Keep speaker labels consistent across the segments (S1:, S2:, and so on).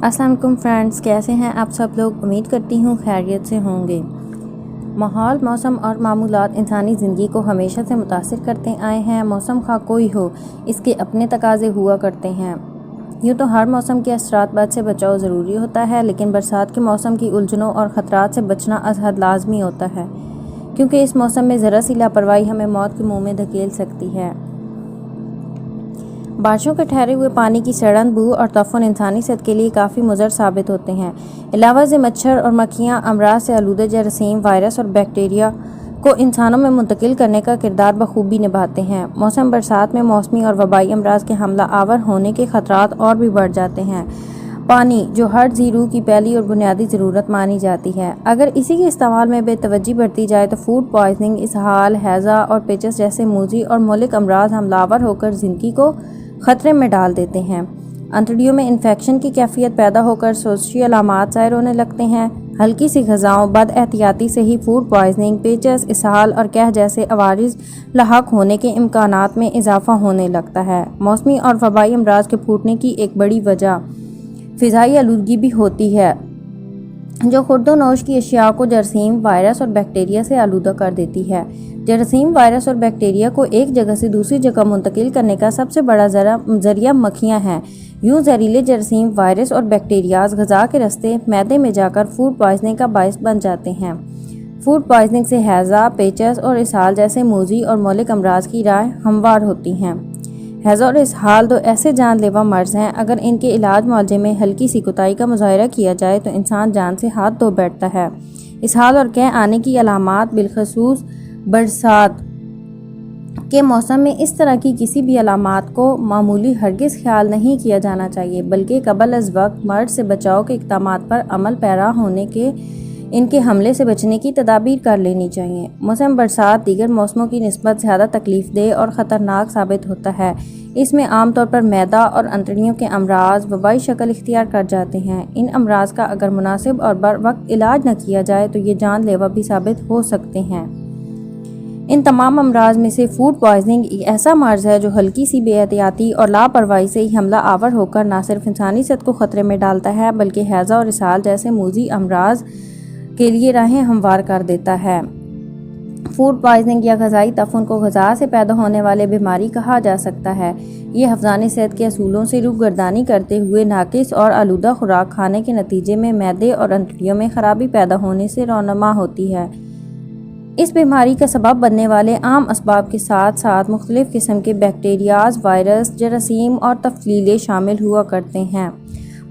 S1: السلام علیکم فرینڈز، کیسے ہیں آپ سب لوگ؟ امید کرتی ہوں خیریت سے ہوں گے۔ ماحول، موسم اور معمولات انسانی زندگی کو ہمیشہ سے متاثر کرتے آئے ہیں۔ موسم خواہ کوئی ہو، اس کے اپنے تقاضے ہوا کرتے ہیں۔ یوں تو ہر موسم کے اثرات بعد سے بچاؤ ضروری ہوتا ہے، لیکن برسات کے موسم کی الجھنوں اور خطرات سے بچنا از حد لازمی ہوتا ہے، کیونکہ اس موسم میں ذرا سی لاپرواہی ہمیں موت کے منہ میں دھکیل سکتی ہے۔ بارشوں کے ٹھہرے ہوئے پانی کی سڑن، بو اور تعفن انسانی صحت کے لیے کافی مضر ثابت ہوتے ہیں۔ علاوہ سے مچھر اور مکھیاں امراض سے آلودہ جراثیم، وائرس اور بیکٹیریا کو انسانوں میں منتقل کرنے کا کردار بخوبی نبھاتے ہیں۔ موسم برسات میں موسمی اور وبائی امراض کے حملہ آور ہونے کے خطرات اور بھی بڑھ جاتے ہیں۔ پانی، جو ہر ذی روح کی پہلی اور بنیادی ضرورت مانی جاتی ہے، اگر اسی کے استعمال میں بے توجہی برتی جائے تو فوڈ پوائزننگ، اسہال، ہیضہ اور پیچس جیسے موذی اور مہلک امراض حملہ آور ہوکر زندگی کو خطرے میں ڈال دیتے ہیں۔ انتڑیوں میں انفیکشن کی کیفیت پیدا ہوکر سوزشی علامات ظاہر ہونے لگتے ہیں۔ ہلکی سی غذاؤں، بد احتیاطی سے ہی فوڈ پوائزننگ، پیچس، اسہال اور قحط جیسے عوارض لاحق ہونے کے امکانات میں اضافہ ہونے لگتا ہے۔ موسمی اور وبائی امراض کے پھوٹنے کی ایک بڑی وجہ فضائی آلودگی بھی ہوتی ہے، جو خورد و نوش کی اشیاء کو جراثیم، وائرس اور بیکٹیریا سے آلودہ کر دیتی ہے۔ جراثیم، وائرس اور بیکٹیریا کو ایک جگہ سے دوسری جگہ منتقل کرنے کا سب سے بڑا ذریعہ مکھیاں ہیں۔ یوں زہریلے جراثیم، وائرس اور بیکٹیریاز غذا کے راستے معدے میں جا کر فوڈ پوائزننگ کا باعث بن جاتے ہیں۔ فوڈ پوائزننگ سے ہیضہ، پیچس اور اسہال جیسے موذی اور مہلک امراض کی راہ ہموار ہوتی ہیں۔ ہیضہ اور اسہال دو ایسے جان لیوا مرض ہیں، اگر ان کے علاج معالجے میں ہلکی سی کوتاہی کا مظاہرہ کیا جائے تو انسان جان سے ہاتھ دھو بیٹھتا ہے۔ اسہال اور قے آنے کی علامات، بالخصوص برسات کے موسم میں اس طرح کی کسی بھی علامات کو معمولی ہرگز خیال نہیں کیا جانا چاہیے، بلکہ قبل از وقت مرض سے بچاؤ کے اقدامات پر عمل پیرا ہونے کے ان کے حملے سے بچنے کی تدابیر کر لینی چاہیے۔ موسم برسات دیگر موسموں کی نسبت زیادہ تکلیف دہ اور خطرناک ثابت ہوتا ہے۔ اس میں عام طور پر معدہ اور انتڑیوں کے امراض وبائی شکل اختیار کر جاتے ہیں۔ ان امراض کا اگر مناسب اور بر وقت علاج نہ کیا جائے تو یہ جان لیوا بھی ثابت ہو سکتے ہیں۔ ان تمام امراض میں سے فوڈ پوائزننگ ایک ایسا مرض ہے جو ہلکی سی بے احتیاطی اور لاپرواہی سے ہی حملہ آور ہوکر نہ صرف انسانی صحت کو خطرے میں ڈالتا ہے، بلکہ ہیضہ اور اسہال جیسے موذی امراض کے لیے راہیں ہموار کر دیتا ہے۔ فوڈ پوائزننگ یا غذائی تعفن کو غذا سے پیدا ہونے والے بیماری کہا جا سکتا ہے۔ یہ حفظان صحت کے اصولوں سے روگردانی کرتے ہوئے ناقص اور آلودہ خوراک کھانے کے نتیجے میں معدے اور انتڑیوں میں خرابی پیدا ہونے سے رونما ہوتی ہے۔ اس بیماری کا سبب بننے والے عام اسباب کے ساتھ ساتھ مختلف قسم کے بیکٹیریاز، وائرس، جراثیم اور تفصیلیں شامل ہوا کرتے ہیں۔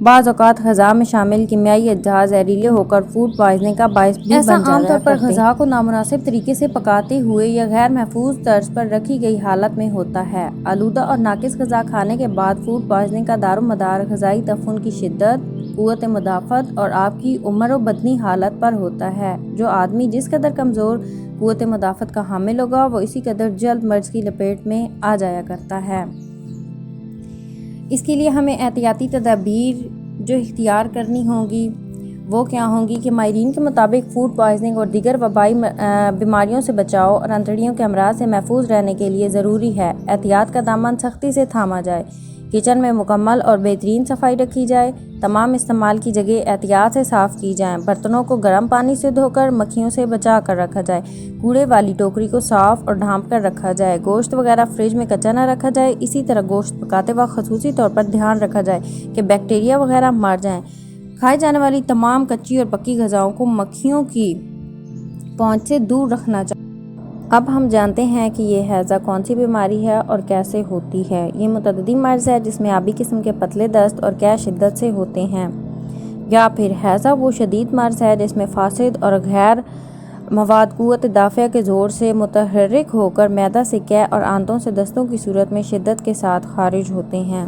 S1: بعض اوقات غذا میں شامل کیمیائی اجزاء زہریلے ہوکر فوڈ پوائزننگ کا باعث بھی بن جاتا ہے۔ ایسا عام طور پر غذا کو نامناسب طریقے سے پکاتے ہوئے یا غیر محفوظ طرز پر رکھی گئی حالت میں ہوتا ہے۔ آلودہ اور ناقص غذا کھانے کے بعد فوڈ پوائزننگ کا دار و مدار غذائی تعفن کی شدت، قوت مدافعت اور آپ کی عمر و بدنی حالت پر ہوتا ہے۔ جو آدمی جس قدر کمزور قوت مدافعت کا حامل ہوگا، وہ اسی قدر جلد مرض کی لپیٹ میں آ جایا کرتا ہے۔ اس کے لیے ہمیں احتیاطی تدابیر جو اختیار کرنی ہوں گی وہ کیا ہوں گی کہ ماہرین کے مطابق فوڈ پوائزننگ اور دیگر وبائی بیماریوں سے بچاؤ اور انتڑیوں کے امراض سے محفوظ رہنے کے لیے ضروری ہے احتیاط کا دامن سختی سے تھاما جائے، کچن میں مکمل اور بہترین صفائی رکھی جائے، تمام استعمال کی جگہ احتیاط سے صاف کی جائیں، برتنوں کو گرم پانی سے دھو کر مکھیوں سے بچا کر رکھا جائے، کوڑے والی ٹوکری کو صاف اور ڈھانپ کر رکھا جائے، گوشت وغیرہ فریج میں کچا نہ رکھا جائے۔ اسی طرح گوشت پکاتے وقت خصوصی طور پر دھیان رکھا جائے کہ بیکٹیریا وغیرہ مر جائیں۔ کھائی جانے والی تمام کچی اور پکی غذاؤں کو مکھیوں کی پہنچ سے دور رکھنا چاہیے۔ اب ہم جانتے ہیں کہ یہ ہیضہ کون سی بیماری ہے اور کیسے ہوتی ہے۔ یہ متعدی مرض ہے جس میں آبی قسم کے پتلے دست اور قے شدت سے ہوتے ہیں، یا پھر ہیضہ وہ شدید مرض ہے جس میں فاسد اور غیر مواد قوت دافعہ کے زور سے متحرک ہوکر معدہ سے قے اور آنتوں سے دستوں کی صورت میں شدت کے ساتھ خارج ہوتے ہیں۔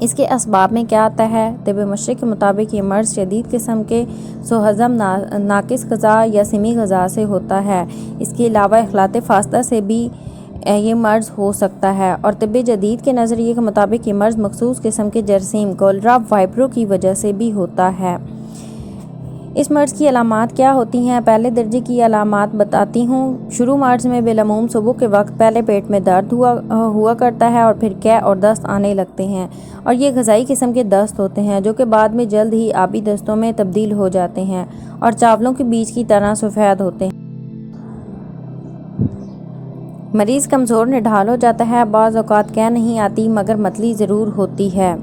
S1: اس کے اسباب میں کیا آتا ہے؟ طب مشرق کے مطابق یہ مرض شدید قسم کے سوہضم ناقص غذا یا سمی غذا سے ہوتا ہے۔ اس کے علاوہ اخلاط فاسدہ سے بھی یہ مرض ہو سکتا ہے، اور طب جدید کے نظریے کے مطابق یہ مرض مخصوص قسم کے جراثیم کولرا وائبرو کی وجہ سے بھی ہوتا ہے۔ اس مرض کی علامات کیا ہوتی ہیں؟ پہلے درجے کی علامات بتاتی ہوں۔ شروع مرض میں بالعموم صبح کے وقت پہلے پیٹ میں درد ہوا کرتا ہے اور پھر قے اور دست آنے لگتے ہیں، اور یہ غذائی قسم کے دست ہوتے ہیں جو کہ بعد میں جلد ہی آبی دستوں میں تبدیل ہو جاتے ہیں اور چاولوں کے بیج کی طرح سفید ہوتے ہیں۔ مریض کمزور نڈھال ہو جاتا ہے، بعض اوقات قے نہیں آتی مگر متلی ضرور ہوتی ہے۔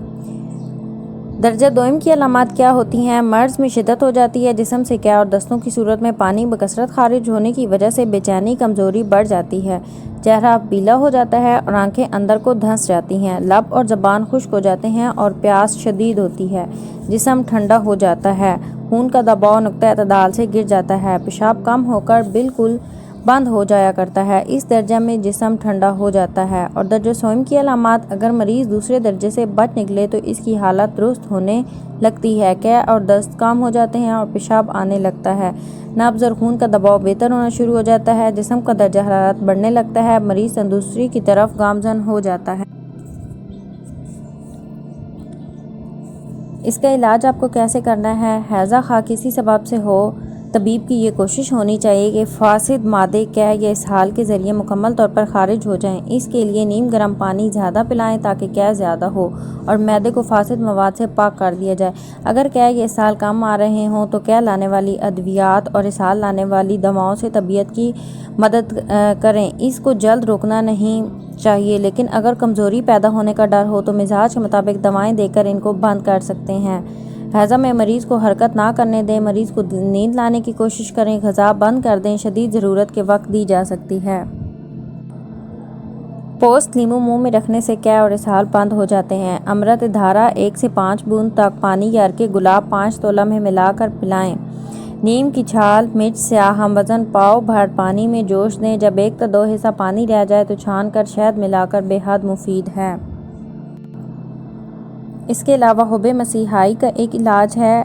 S1: درجہ دوم کی علامات کیا ہوتی ہیں؟ مرض میں شدت ہو جاتی ہے، جسم سے قے اور دستوں کی صورت میں پانی بکثرت خارج ہونے کی وجہ سے بے چینی کمزوری بڑھ جاتی ہے، چہرہ پیلا ہو جاتا ہے اور آنکھیں اندر کو دھنس جاتی ہیں، لب اور زبان خشک ہو جاتے ہیں اور پیاس شدید ہوتی ہے، جسم ٹھنڈا ہو جاتا ہے، خون کا دباؤ نقطہ اعتدال سے گر جاتا ہے، پیشاب کم ہو کر بالکل بند ہو جایا کرتا ہے، اس درجہ میں جسم ٹھنڈا ہو جاتا ہے۔ اور درجہ سوم کی علامات: اگر مریض دوسرے درجے سے بچ نکلے تو اس کی حالت درست ہونے لگتی ہے، قے اور دست کم ہو جاتے ہیں اور پیشاب آنے لگتا ہے، نبض اور خون کا دباؤ بہتر ہونا شروع ہو جاتا ہے، جسم کا درجہ حرارت بڑھنے لگتا ہے، مریض تندرستی کی طرف گامزن ہو جاتا ہے۔ اس کا علاج آپ کو کیسے کرنا ہے؟ ہیضہ خواہ کسی سبب سے ہو، طبیب کی یہ کوشش ہونی چاہیے کہ فاسد مادے قے یا اسہال کے ذریعے مکمل طور پر خارج ہو جائیں۔ اس کے لیے نیم گرم پانی زیادہ پلائیں تاکہ قے زیادہ ہو اور معدے کو فاسد مواد سے پاک کر دیا جائے۔ اگر قے یا اسہال کم آ رہے ہوں تو قے لانے والی ادویات اور اسہال لانے والی دواؤں سے طبیعت کی مدد کریں۔ اس کو جلد روکنا نہیں چاہیے، لیکن اگر کمزوری پیدا ہونے کا ڈر ہو تو مزاج کے مطابق دوائیں دے کر ان کو بند کر سکتے ہیں۔ ہیضہ میں مریض کو حرکت نہ کرنے دیں، مریض کو نیند لانے کی کوشش کریں، غذا بند کر دیں، شدید ضرورت کے وقت دی جا سکتی ہے۔ پوست لیمو منہ میں رکھنے سے قے اور اسہال بند ہو جاتے ہیں۔ امرت دھارا 1 سے 5 بوند تک پانی یا عرق گلاب 5 تولہ میں ملا کر پلائیں۔ نیم کی چھال، مرچ سیاہ ہم وزن پاؤ بھر پانی میں جوش دیں، جب 1/2 حصہ پانی رہ جائے تو چھان کر شہد ملا کر بے حد مفید ہے۔ اس کے علاوہ حب مسیحائی کا ایک علاج ہے۔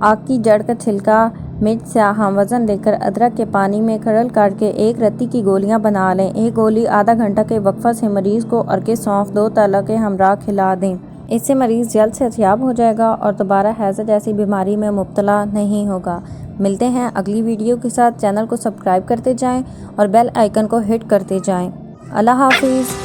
S1: آک کی جڑ کا چھلکا، مرچ سیاہ ہم وزن لے کر ادرک کے پانی میں کھرل کر کے 1 رتی کی گولیاں بنا لیں۔ ایک گولی آدھا گھنٹہ کے وقفہ سے مریض کو عرق سونف 2 تالہ کے ہمراہ کھلا دیں۔ اس سے مریض جلد صحتیاب ہو جائے گا اور دوبارہ ہیضہ جیسی بیماری میں مبتلا نہیں ہوگا۔ ملتے ہیں اگلی ویڈیو کے ساتھ۔ چینل کو سبسکرائب کرتے جائیں اور بیل آئیکن کو ہٹ کرتے جائیں۔ اللہ حافظ۔